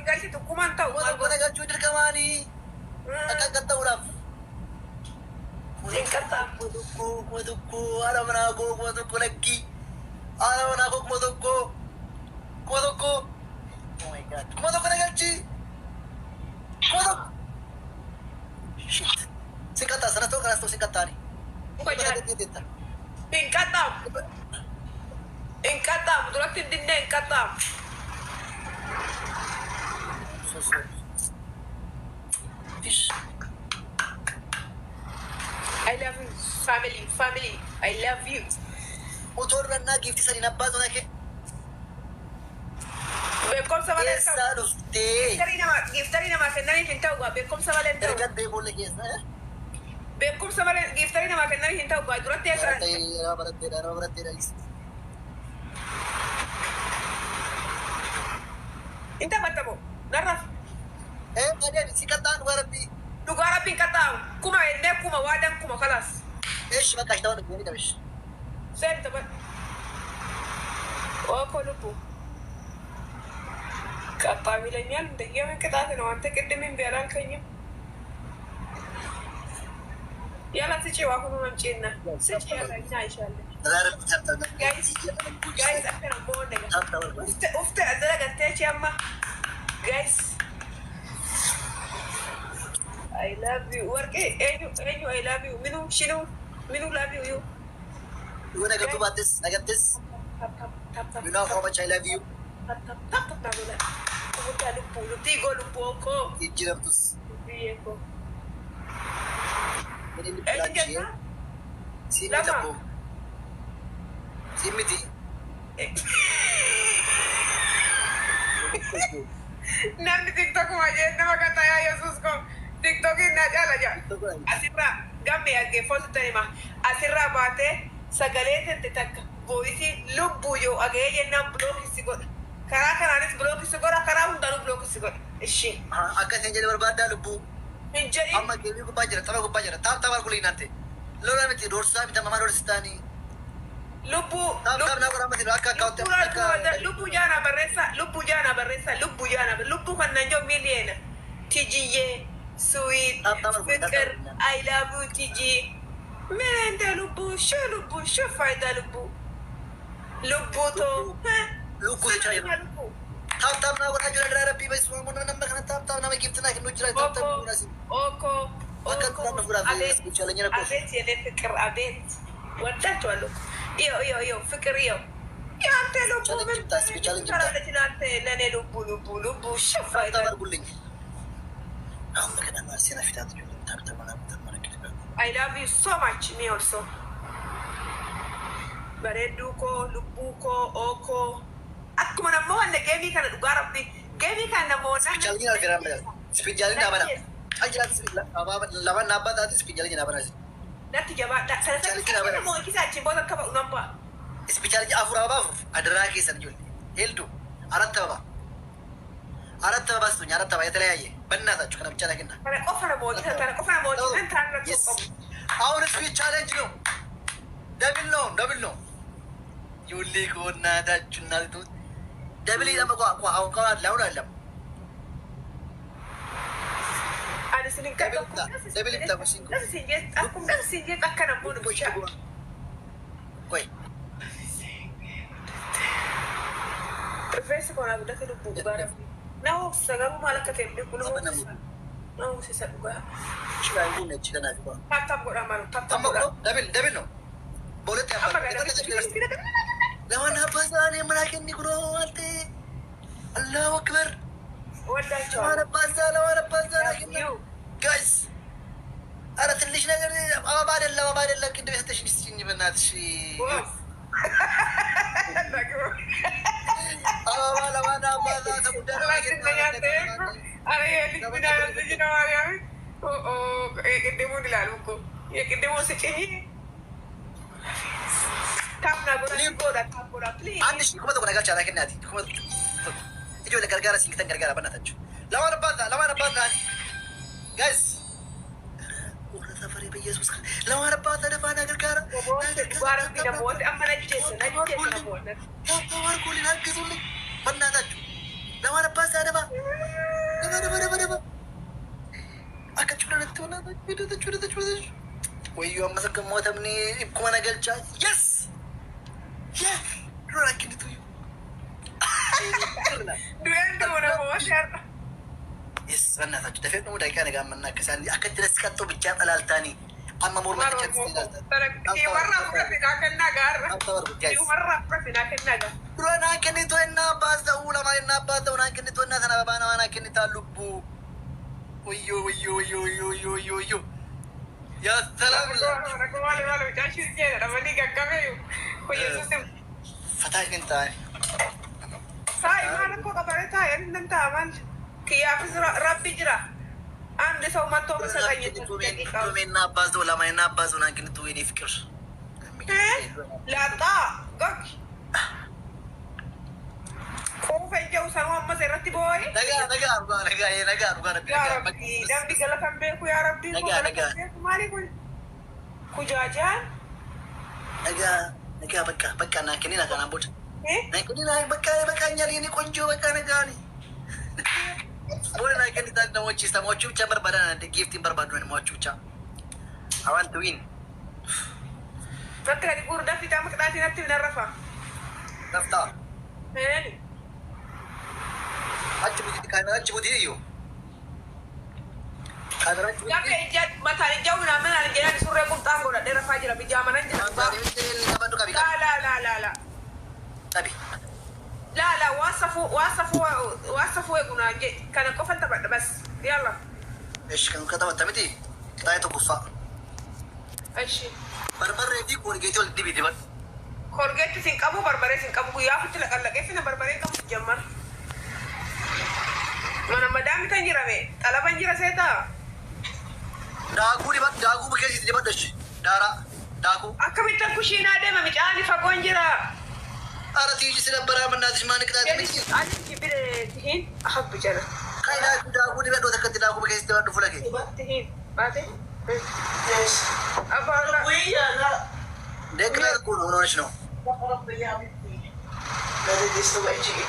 galchi tukkuman ta'u. Mana galchuu dirqamaanii akka qaxxa'uudhaaf. Kuma tokko haala manaa koo kuma tokko lakkii haala manaa koo kuma tokko kuma tokko na galchi kuma tokko. Si qaxxaa sana ta'u kanas ta'u si qaxxaani. Inqaxxaamu duratti hin dinne inqaxxaamu. I love you, family. I love you. Motorrannaa giifti sadiin abbaa sana kee. Beekumsa malee ta'u. Keessaa dhuftee. Giiftarii namaa kennaniif hin ta'u gaa beekumsa malee hin ta'u. Dargaggee boolla keessa. Beekumsa malee giiftarii namaa kennaniif hin ta'u gaa duratti eessa. Nama baratteedha. Inta battamo narraf. Adeemi si qaxxaan dhugaa rabbii. Dhugaa rabbiin qaxxaamu kuma ennee kuma waadan kuma kalaas. Eesh bakka ashtaa wanta guyyaa ni qabesh. Seenta ba. Ooko lubbu. Qaxxaa mileeniyaan deeggarame qixaate na wanta qiddimin beelaan keenya. Yala si ceewaa kun uumam ceenna. Si ceewaa nyaa ishaalle. Guys, akkana boonne ufte adala galtee amma. Guys, I love you. Warqee eenyu I love you. Minu love you. Yoo nagattu baattes nagattis. Minaa koo macha I love you. Lubbii lubbuu okoo. Jijjiiramtus. Lubbii eekoo. Si miti abboo. Si miti. Namni tiktokuma jee nama katayaa Yesuus ko tiktokiin na jaala jaa. Asirraa gammee dhaggeeffattoota hima. Asirraa baatee sagalee tente takka boo'isii lubbuu yoo agee jennaan bilookisi godha. Karaa kanaanis bilookisi godha, karaa hundaanuu bilookisi godha. Ishii. Akkasiin jedhe barbaaddaa lubbuu. Hin jedhin. Amma geemii gubbaa jira, tapha gubbaa jira. Tapha arguliin nante. Lola miti doorsaa miti mamaa doorsitaanii. Lubbuu jaana barreessa lubbuu kan nan joo miliyeena tijiyyee suwiit fikir I love you tijii mileente lubbuu shoo faayidaa lubbuu too lubbuu jechaa jira. Taap naa godhaa jira dira rabbii beeksisuu ammoo nama kana taap nama giiftinaa kennuu jira taap okoo abeet jedhee fikir abeet ወዳቸዋለሁ iyo ፍቅር ያንተ ልቡ ምን ታረጋለች ናንተ ለኔ ልቡ ሽፋ ታርጉልኝ አሁን ከነ ማርሲና ፊታት ታርተማና ተመረከተ I love you so much me also bareeduko lubuko oko akkuma namoo wanne geemii kana dhugaa rabbi geemii kana namoo spijaalni alfiram spijaalni dabana ajira laban nabbataati spijaalni dabana Nanti jabaadha. Sana moo kisa achiin booda akka ba'u nan ba'a. Ispitaalli afur adaraa keessan ijoollee. Heeldu aratti babastunya aratti baba የተለያየ በእናታችሁ kana ብቻ ነገና kana qofa namooti tan taanirratti hin qabu. አሁን ስፒች ቻሌንጅ ነው። ደብል ነው ijoollee koo እናታችሁ እናቱ ደብል ይጠመቋ አሁን ከዋል ለሁን አለም Ani sinin kan ደብል ይጠመቁ akkuma sinjeet akka namoonni bulchaa. ቆይ Rifeensi koonaa guddate lubbuu dhugaa rabbi. Na hoosisa garuu maal akka ta'e beeku na hoosisa. Na hoosisa dhugaa. ሽባይ ቡነ እቺ ከናፊ ባ Taaptaan godhaa malu taaptaan godhaa. ደብል ነው በሁለት ያፋ ለማን አባዛኔ ምናከኒ ኩኖ አልቴ አላሁ አክበር ወዳቸዋለሁ። ለማን አባዛ ናከኒ ጋይስ አረ ትንሽ ነገር አባባ አይደለም ቅድም የሰጠሽ ሚስጥኝ በእናትሽ አባባ ለማን አባዛ ተጉዳለ አረ የልጅ ነው ማርያም የቅድሙን ይላሉ እኮ የቅድሙን ስጭኝ ታምና ጎዳ ፕሊዝ አንድ ሺህ ኩመቶ ነገር ቻላ ከናቲ ኩመቶ እጆ ለገርጋራ ሲንክተን ገርጋራ በእናታችሁ ለማን አባዛ ጋይስ ወረ ሰፈሪ በኢየሱስ ለማን አባዛ ደፋና ገርጋራ ዋረብ ደግሞ አመነጀስ ነጀስ ነው ታዋርኩልኝ አግዙልኝ በእናታችሁ ለማን አባዛ ደፋ Wayyo amma sakka mootamni ikkuma nagalchaa. Yes! Yes! Dura akkinitu. Du'een duuna mootarra. Yes, bannaataa dafee dhumuu daqiiqaa nagaa mannaa akka isaan akka jiras qaxxoo bichaan alaaltaanii amma morma warra fudhatinaa kennaa gaarra. Warra fudhatinaa kennaa gaarra. Dura naa kennitu ennaa abbaas ta'uu lama ennaa abbaa ta'uu naa kennitu ennaa sana babaa namaa naa kennitaa lubbuu. Wayyo. Yaa salaam. Fataa kan taa'e. Sa'i maal akkoo qabare taa'e inni nan ta'a maal kiyyaafis rabbi jira. Amni ሰው መጥቶ መሰጠኝ ና አባዞ ለማይና አባዞ ና ግን ቱ የኔ ፍቅር ላጣ ጋክ ኮፈጀው ሰማ መሰረት ቦይ ነጋ ደምቢ ገለፈን ቤኩ ያ ረቢ ማሊ ኩጃጃን ነጋ በቃ ና ከኔና ካናቦድ ነጋ በቃኛል የኔ ቆንጆ በቃ ነጋ ኔ Boleh naik kita mau cista mau cuca berbadan nanti gifting berbadan mau cuca. I want to win. Berarti hari guru dah kita mau kita nanti benar Rafa. Daftar. Ini. Acu budi kana acu budi yo. Kadang acu. Tapi ijat matahari jauh nama nanti jangan disuruh aku tangguh dah Rafa aja tapi zaman aja. La. Tapi. لا وصفوا يقولون كان القفل تبع بس يلا ايش كان كتبت تمتي تايتو كفا ايش بربر دي كورجيتو دي بيدي بس كورجيت سينكابو بربري سينكابو يا فتل قال لك ايش بربري كم جمر mana madam tanjira me ala banjira seta dagu di bak dagu bekesi di badas dara dagu akabita kushina de mami ani fagonjira أنا تيجي سنة برا من نادش ما نقدر نمشي. أنا كبير تهين أحب جرا. كاين داغو دي بدو تكتي داغو بكيس تبع دفلك. تهين بعدين. يس. أبغى لا. ويا لا. دكنا تكون هنا شنو؟ Dari distro ecing.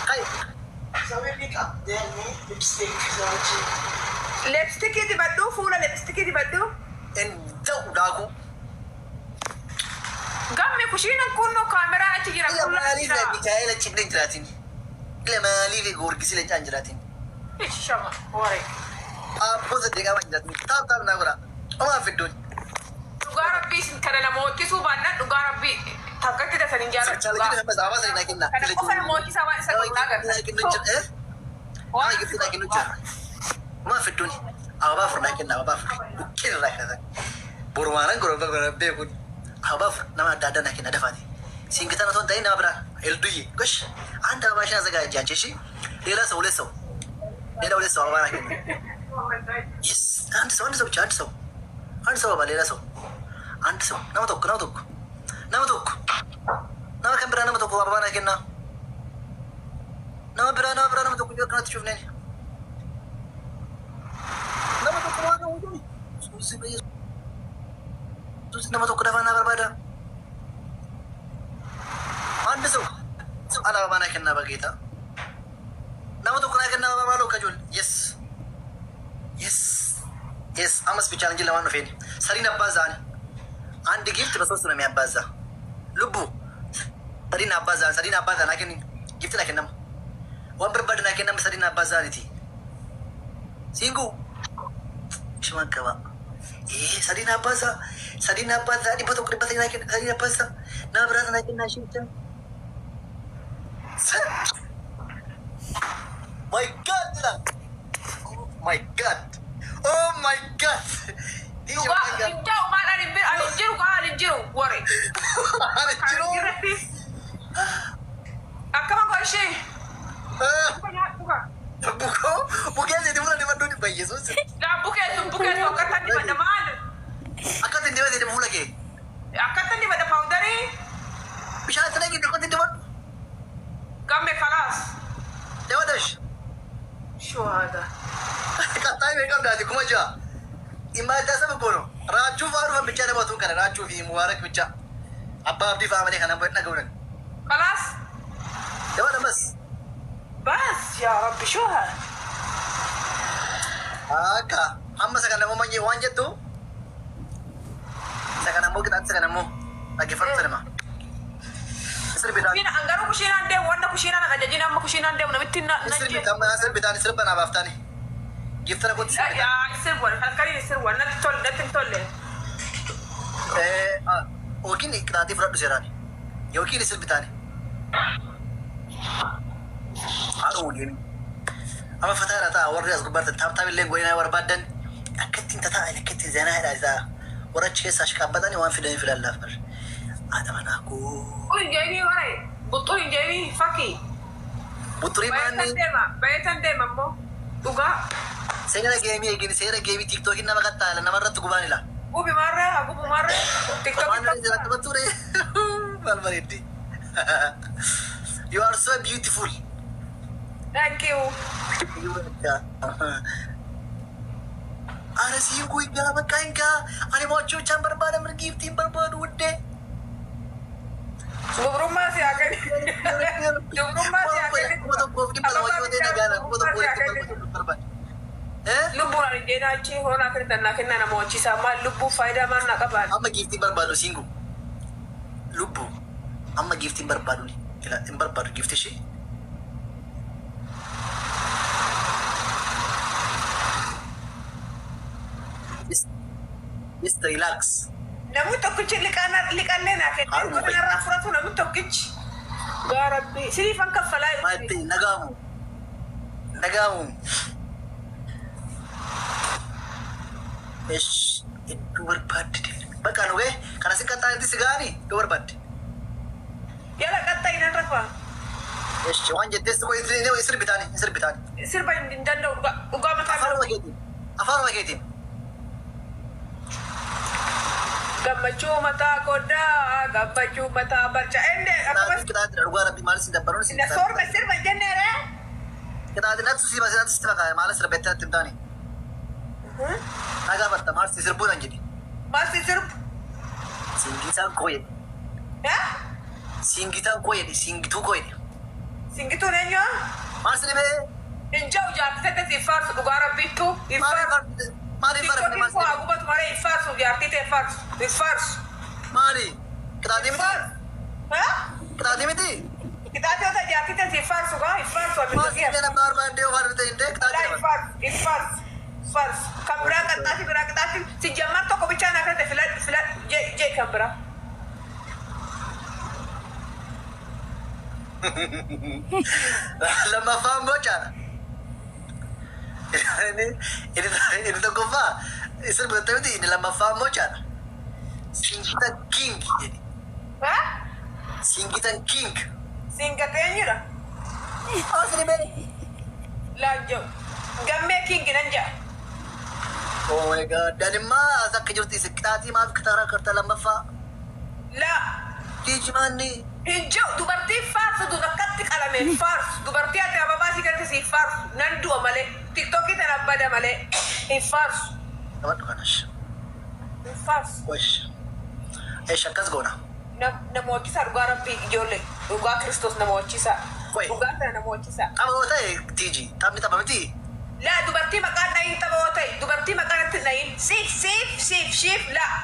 كاين. Sampai pick up deh nih lipstick sama. Lipstick itu badu, full lipstick itu badu. إن جو داغو. Gamme kushina kunno kamera achi jira إلا مالي في بيتاعي لا تشبلين جراتين. إلا مالي في غوركسي لا تان جراتين. إيش شما واري. أبوز ديجا ما جراتين. تاب ناقورا. أما في الدون. Dugara bis kana na mo kisu banna dugara bi takati da sanin jara. Chala kida mas awas ina kinna. Kana ko kana mo kisa wa sa nagar. Wah gitu lagi nujar. Ma في الدون. أبا فرنا كنا أبا فرنا. كذا لا كذا. Burmanan guru bekun. Abaf nama dada nak kena dapat. Sing kita nonton tadi nama berapa? Elduyi. Gosh, anda macam apa saja janji sih? Lela so. Lela apa nak? Yes, anda so apa lela so? Anda so. Nama tok. Nama kan berapa nama tok apa nak kena? Nama berapa nama tok juga kena tujuh ni. Nama tok mana tu? Terus nama tok kenapa nama berbeda? Anda so, ala mana kena bagi kita? Nama tok kena nama malu kajul. Yes. Amas bicara je lawan Novin. Sarina Bazan. Andi gift betul sudah mian Baza. Lubu. Sarina Bazan. Akin gift nak kena. Wan berbeda nak kena Sarina Bazan itu. Singgu. Cuma kawa. Sarina Baza di foto kerja naikin Sarina Baza. Na berasa naikin nasi itu. Oh my god. Jauh mana alinjiru, wari. Alinjiru. Akam kau sih. Buka. Bukan jadi mulai di mana di Yesus. Dah bukan kata di mana mana. Akan di mana di mulai ke? Akatan di mana powderi? Bisa ada lagi dekat di mana? Gamme kalas. Dewadas. Syuhada. Katanya mereka dah di kumaja. Imadah sama kono. Raju baru ham bicara batu kan. Raju di Mubarak bicara. Apa abdi faham ni kan buat nak guna. Kalas. Dewadas mas. بس يا رب شو هاد؟ Aka. Amma sa kanamo manje waan jettu. Sa kanamo qixaatti sa kanamo dhaggeeffatu nama. Sirbitaan. Kushina angaru kushina ande wanda kushina na ajajina amma kushina ande namitti na. Sirbitaan sirba naa baaftani. Giftara kooti sirbitaan. Ya sirba halkani sirba natti tolle. Yookiin qixaatii fudhadhu seeraani. Yookiin sirbitaani. Haadha waliin. Amma fataadha ta'a warri as gubbaarta taaptaaf illee godinaa barbaadan akkattiin tataa akkattiin zeenaadha isaa warra achi keessaa shikaabbatanii waan fidanii filallaaf bar. Haadha manaa koo. Injeenii waray buxxuu injeenii fakkii. Buxxurii maanni. Bayetan deema ammoo dhugaa. Seera geemii eegini seera geemii tiiktookiin nama qaxxaala namarratti gubaanila. Gubi marree gubi marree. Malmareetti. You are so beautiful. Thank you. Ana sih gue gak makan kah? Ani mau cuci barbadan bergiftin barbadan udah. Sebelum masih akan. Sebelum masih akan. Foto profil pada wajah dia negara. Foto profil barbadan. Lubu hari jena cih orang kerja nak kena nama cih sama lubu faedah mana kapan? Amma giftin barbadan singgu. Lubu. Amma giftin barbadan ni. Kira barbadan gift sih. Just relax. Namun tokkichi liqanne naa kenne godina irraa fudhatu namni tokkichi yaa rabbi siniifan kaffalaa Mati nagamu. Ish, itu berbadi. Bakal gue, karena sih kata itu segani, itu berbadi. yala qaxxayinan rafa Ish, cuman jadi itu ini istri bitani. sirba hin danda'u dhugaa mataa Afar maketin. gammachuu mataa koddaa gammachuu mataa barca ende akkasumas Kita tidak luar lebih malas tidak baru sih. na sorba sirba jenneere Kita ada nanti sih masih nanti setelah malas rebetnya tim tani. Naga berta malas diserbuan jadi. maasi sirbu Singgitan koye. ya Singgitan koye di singgitu koye. singituun eenyu Malas ini be. hinja'u jaartite ifaarsu dhugaa rabbittu ifaarsu Mari tiktokiin koo hagubatu malee ifaarsu jaartite ifaarsu Mari. Kita ada miti. ha Kita ada miti. Kitaate ota jaartite ifaarsu gaa ifaarsu Masih abiddogiya ada bar bar dia war itu indek. Fars. Kan biraa qaxxaati si jammar tokko bichaa naa kadhate filat jee kan biraa. Lama faham bocor. Ini tuh kufa. Isir betul itu ini lama faham bocor. Singgitan king jadi. Ha? Singgitan king. Singkatee eenyudha? Oh sini be. Laanjoo. Gammee kingi nan ja'a. Oh my god. Dan emas aku jurti sekitati maaf ketara kerta lama fa. Laa. Tiji mani. Hinja'u dubartii faarsu akkatti qalame faarsu dubartii ati ababaa si galate si faarsu nan du'a malee tiktokii tana bada malee hin faarsu. Dapat kanas. Hin faarsu. Wesh. Shakas gona. Nama hojjisaa dhugaa rabbii ijoollee dhugaa kiristoos nama hojjisaa. Koi. Dhugaa sana nama hojjisaa. Apa kau tahu Tiji? Tapi tak mati. Laa dubartii maqaan dhayin tapha yoo ta'e dubartii maqaan itti dhayin siif laa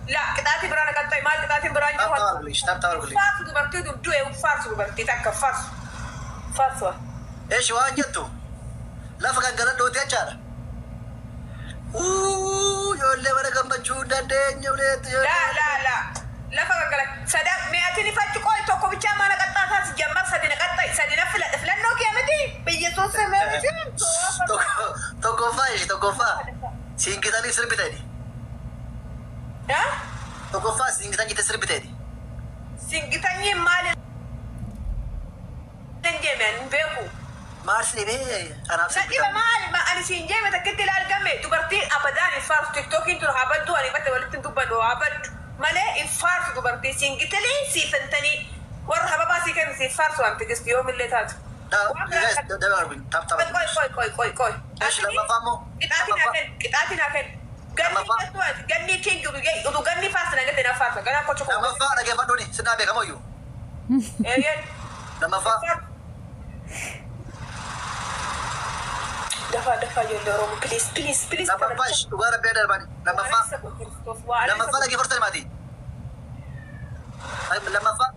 qixaatii biraan akka ta'e maal qixaatiin biraan jiru Tawar gulis. faarsu dubartii duddu'e faarsu dubartii takka faarsu. Waan jettu lafa kan galan dhootee achaadha. Ijoollee mana gammachuu hin dandeenye uleetti. Laa lafa gaggala sadaa mi'aatiin ifachi qooyi tokko bichaa maana qaxxaasaas jammar sadi na qaxxayi sadi na filannoo kee miti biyya soosee meetii. Tokkoffaa siingitanii sirbitani. Tokkoffaa siingitan jette sirbitani. Singitanii maali hin beeku. Maarsi bee anaaf Nadhiba sirbitani. maali ani siin jeeme takkitti ilaalgame dubartii abadaan hin faarsu tiktookiin tun habaddu ani batte walitti dubbannu habaddu malee hin faarsu dubartii singitanii siifantanii warra hababaa sii kennu siif faarsu waan tigisti yoomillee taatu. Qoy. Lammaffaa moo? Qixaatii naa kennu. Ganni king udu ganni faarsa na gate na faarsa ganaa kocho koo. Lammaffaa dhaggeeffadhuuni sinaa beekamoyyuu. Eeyyeen. Lammaffaa. Dafa ijoollee Oromoo. Please. Lammaffaa dhugaa rabbii darbani. Lammaffaa lagi hortan mati. Lammaffaa.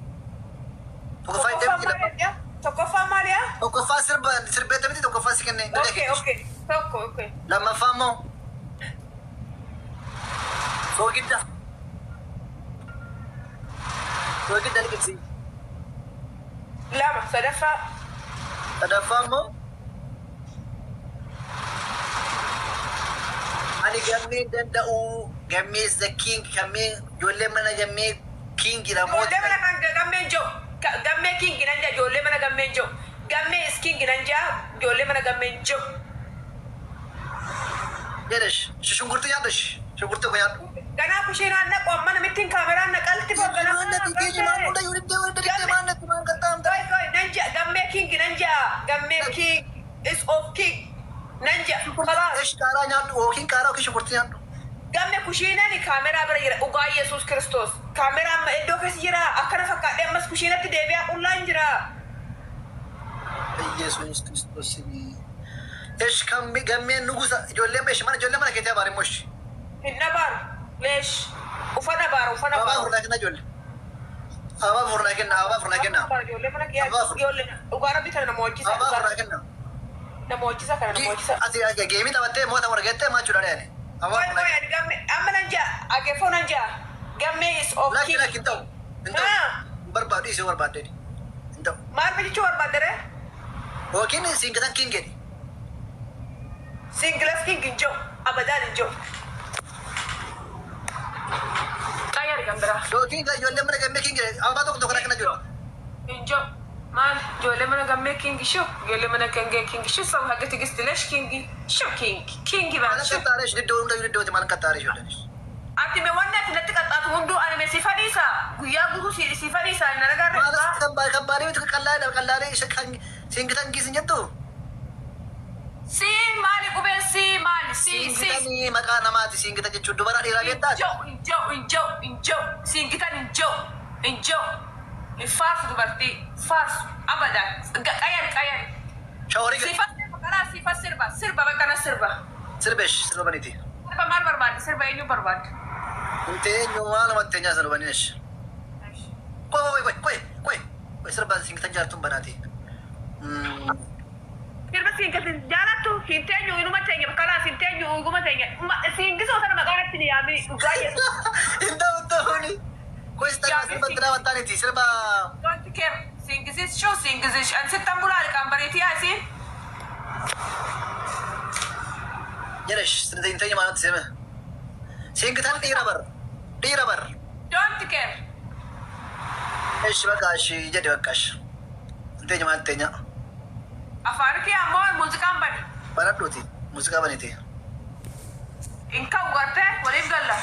Tokkoffaa maaliya? Tokkoffaa sirbee miti tokkoffaa si kenne. Okay. Tokko. Lammaffaa immoo soogidda liqimsi. Lama. Sadaffaa immoo ani gammee danda'u gammee is the king gammee ijoollee mana gammee kingidha mooti. Ijoollee mana kan gammee jiru. Gammee kingi nan jaa ijoollee mana gammee jiru. Gammee is kingi nan jaa ijoollee mana gammee jiru. Jedhesh shunkurtii nyaadhesh shunkurtii ko nyaadhu. Ganaa kusheen aanna qoomma namittiin kaameraan naqalti fagganaa. Gammee kingi nan jaa gammee king is of king nan jaa. Esh kaaraa nyaadhu yookiin kaaraa yookiin shunkurtii nyaadhu. Gamme kushiinani kaameraa bira jira dhugaa Yesuus Kiristoos. Kaameraa amma iddoo keessa jira akkana fakkaadhee ammas kushiinatti deebi'aa qullaan jira. Yesuus Kiristoos. Esh gammeen nugusa ijoollee mana keetii abaare mosh. Hin nabaaru. Leesh. Ufana baaru. Abaa furnaa kenna ijoollee. Abaa furnaa kenna. Ijoollee mana ijoollee dhugaa rabbi kana nama hojjisa. Abaa furnaa kenna. Nama hojjisa kana nama hojjisa. Ati geemii taphattee moota wargeettee maachuudha dheene. Amma nan jaa ageeffoo nan jaa gammee is of king. Lakki hin ta'u. Hin ta'u. Barbaadu isii barbaadde. Hin ta'u. Maal jechuu barbaadde? Yookiin singitan kingedhi. Singilas king hin jiru abadaan hin jiru. Xayyaari kan biraa. Yookiin ijoollee mana gammee kingedhi ababaa tokko kana kana jiru. Hin jiru. Maal ijoollee mana gammee kingi shoo ijoollee mana gammee kingi shoo sabu haga tigistilesh kingi shoo kingi Mana baan shoo. kattaaresh iddoo hunda iddooti mana kattaaresh ijoolleen. Ati me wanni ati natti qaxxaatu hunduu ani me si fadhiisa guyyaa guutuu si fadhiisa na nagarre. Maalas kabbaaree miti qallaalee isa kan singitan giisin jettu. Si maali qubeen si maali si. Singitanii maqaa namaati singita jechuun dubara dhiiraa beektaati. Injoo singitan injoo faarsu dubartii faarsu abadaan qayyari. Shaaworii Sifa sirba bakkana sirba. sirbeesh sirbaniiti. Sirba maal barbaadde sirba eenyu barbaadde? Intee eenyu maal namatti eenyaa sirbaniinesh. Koy sirba singitan jaartuun banaati. Sirba singitan jaalattu hin teenyu inuma teenya bakkalaas hin teenyu uguma teenya singisoo sana maqaanatti ni yaami dhugaa Yesuus. Hin ta'u. Koy sirba diraa wantaaniiti sirba. Don't care singisis shoo singisis an sittan bulaali kan bareetii asiin. Jedhesh sirba inteenya maalatti seeme. Singitan dhiira bar. Don't care. Esh bakkaash jedhe bakkaash. Inteenya maalatti eenyaa. Afaan kee ammoo muuziqaan bane. Baradhuuti muuziqaa baniiti. In ka'u gartee waliif galla.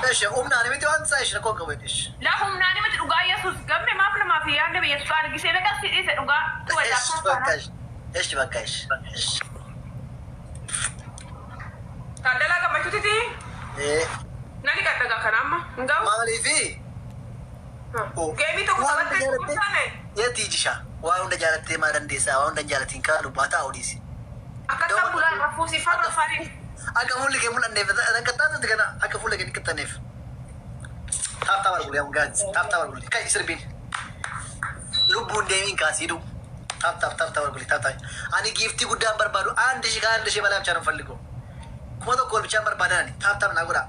Esh humnaan miti waan isaa ish rakkoo qabu esh. La humnaani miti dhugaa Yesuus gamme maaf namaa fi yaadne biyya Yesuus argisee beekaa si dhiise dhugaa. Esh bakkaash. Kaddalaa gammachuutiti. Nani kaddagaa kana amma hin ga'u. Maaliifi? Geemii tokko qabattee hin taane. Yeetii jisha waa hunda jaalattee maa dandeessaa waa hunda jaalatiin kaa lubbaa taa'u dhiisi. Akkasuma bulaan rafuusii farra farii. Akka fuulli kee mul'anneef rakkattaatutti kana akka fuulli kee ni qixxanneef. Taaptaa bargullee taaptaa bargullee kan sirbiin. Lubbuun deemiin kaasiidhu. Taaptaa bargullee. Ani giiftii guddaan barbaadu aandi ishee balaa bichaan hin falligu. Kuma tokko ol bichaan barbaadan taaptaa naa godhaa.